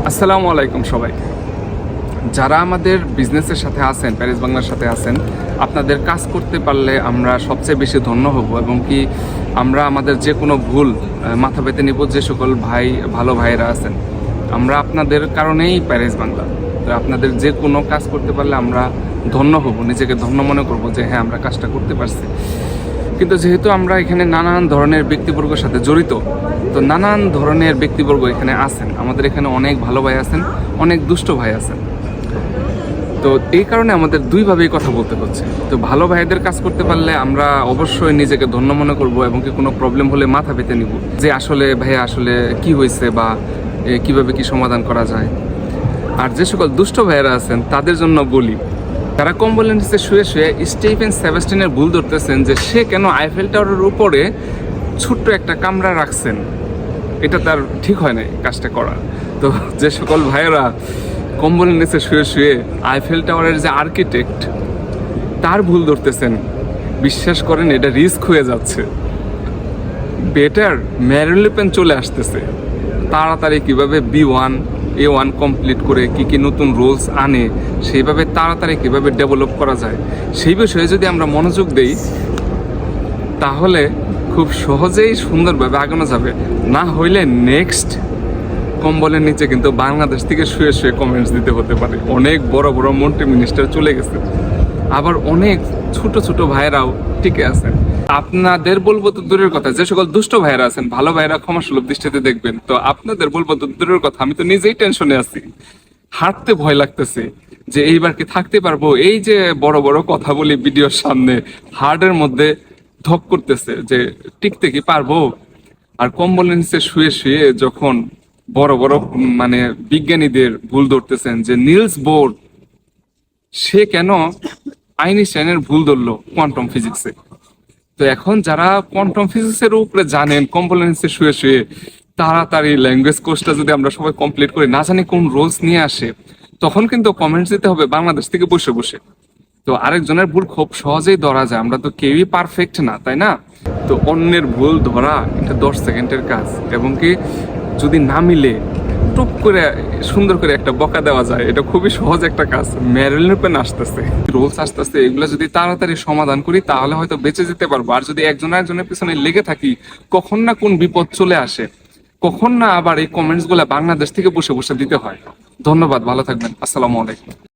আসসালামু আলাইকুম সবাইকে। যারা আমাদের বিজনেসের সাথে আছেন, প্যারিস বাংলার সাথে আছেন, আপনাদের কাজ করতে পারলে আমরা সবচেয়ে বেশি ধন্য হব এবং কি আমরা আমাদের যে কোনো ভুল মাথা পেতে নিব। যে সকল ভালো ভাইয়েরা আছেন, আমরা আপনাদের কারণেই প্যারিস বাংলা। তো আপনাদের যে কোনো কাজ করতে পারলে আমরা ধন্য হব, নিজেকে ধন্য মনে করব যে হ্যাঁ আমরা কাজটা করতে পারছি। কিন্তু যেহেতু আমরা এখানে নানান ধরনের ব্যক্তিবর্গের সাথে জড়িত, তো নানান ধরনের ব্যক্তিবর্গ এখানে আছেন। আমাদের এখানে অনেক ভালো ভাই আছেন, অনেক দুষ্ট ভাই আছেন। তো এই কারণে আমাদের দুইভাবেই কথা বলতে হচ্ছে। তো ভালো ভাইদের কাজ করতে পারলে আমরা অবশ্যই নিজেকে ধন্য মনে করব এবং কি কোনো প্রবলেম হলে মাথা পেতে নিব যে আসলে ভাইয়া আসলে কি হয়েছে বা কিভাবে কি সমাধান করা যায়। আর যে সকল দুষ্ট ভাইয়েরা আছেন তাদের জন্য বলি, তারা কম্বলের নিচে শুয়ে শুয়ে স্টিফেন সেবাস্টিনের ভুল ধরতেছেন যে সে কেন আইফেল টাওয়ারের উপরে ছোট্ট একটা কামরা রাখছেন। এটা তার ঠিক হয় নাই কাজটা করা। তো যে সকল ভাইয়েরা কম্বলের নিচে শুয়ে শুয়ে আইফেল টাওয়ারের যে আর্কিটেক্ট তার ভুল ধরতেছেন, বিশ্বাস করেন এটা রিস্ক হয়ে যাচ্ছে। বেটার ম্যারিন লে পেন চলে আসতেছে, তাড়াতাড়ি কিভাবে B1A1 কমপ্লিট করে কি নতুন রুলস আনে, সেইভাবে তাড়াতাড়ি কিভাবে ডেভেলপ করা যায় সেই বিষয়ে যদি আমরা মনোযোগ দেই তাহলে খুব সহজেই সুন্দরভাবে আগানো যাবে। না হইলে নেক্সট কম্বলের নিচে কিন্তু বাংলাদেশ থেকে শুয়ে শুয়ে কমেন্টস দিতে হতে পারে। অনেক বড় বড় মন্ত্রী মিনিস্টার চলে গেছে, আবার অনেক ছোট ছোট ভাইরাও টিকে আছেন। আপনাদের বলবো তো দূরের কথা, যে সকল দুষ্ট ভাইরা আছেন, ভালো ভাইরা ক্ষমাসুলভ দৃষ্টিতে দেখবেন। তো আপনাদের বলবো তো দূরের কথা, আমি তো নিজেই টেনশনে আছি, হাঁটতে ভয় লাগতেছে যে এইবার কি থাকতে পারবো। এই যে বড় বড় কথা বলি ভিডিওর সামনে, হার্টের মধ্যে ধক করতেছে যে টিকতে কি পারবো। আর কম্বলের নিচে শুয়ে শুয়ে যখন বড় বড় মানে বিজ্ঞানীদের ভুল ধরতেছেন যে নিলস বোর সে কেন আইনস্টাইনের ভুল ধরলো কোয়ান্টাম ফিজিক্সে। তো এখন যারা কোয়ান্টাম ফিজিক্সের উপরে জানেন, কম্বলের নিচে শুয়ে শুয়ে তাড়াতাড়ি ল্যাঙ্গুয়েজ কোর্সটা যদি আমরা সবাই কমপ্লিট করি, না জানি কোন রোলস নিয়ে আসে, তখন কিন্তু কমেন্টস দিতে হবে বাংলাদেশ থেকে বসে বসে। তো আরেকজনের ভুল খুব সহজেই ধরা যায়, আমরা তো কেউই পারফেক্ট না, তাই না? তো অন্যের ভুল ধরা এটা 10 সেকেন্ডের কাজ, এবং কি যদি না মিলে টুপ করে সুন্দর করে একটা বকা দেওয়া যায়, এটা খুবই সহজ একটা কাজ। ম্যারিন লে পেন আসতেছে, রুলস আসতেছে, এগুলো যদি তাড়াতাড়ি সমাধান করি তাহলে হয়তো বেঁচে যেতে পারবো। আর যদি একজন একজনের পিছনে লেগে থাকি, কখন না কোন বিপদ চলে আসে, কখন না আবার এই কমেন্টস গুলা বাংলাদেশ থেকে বসে বসে দিতে হয়। ধন্যবাদ, ভালো থাকবেন, আসসালামু আলাইকুম।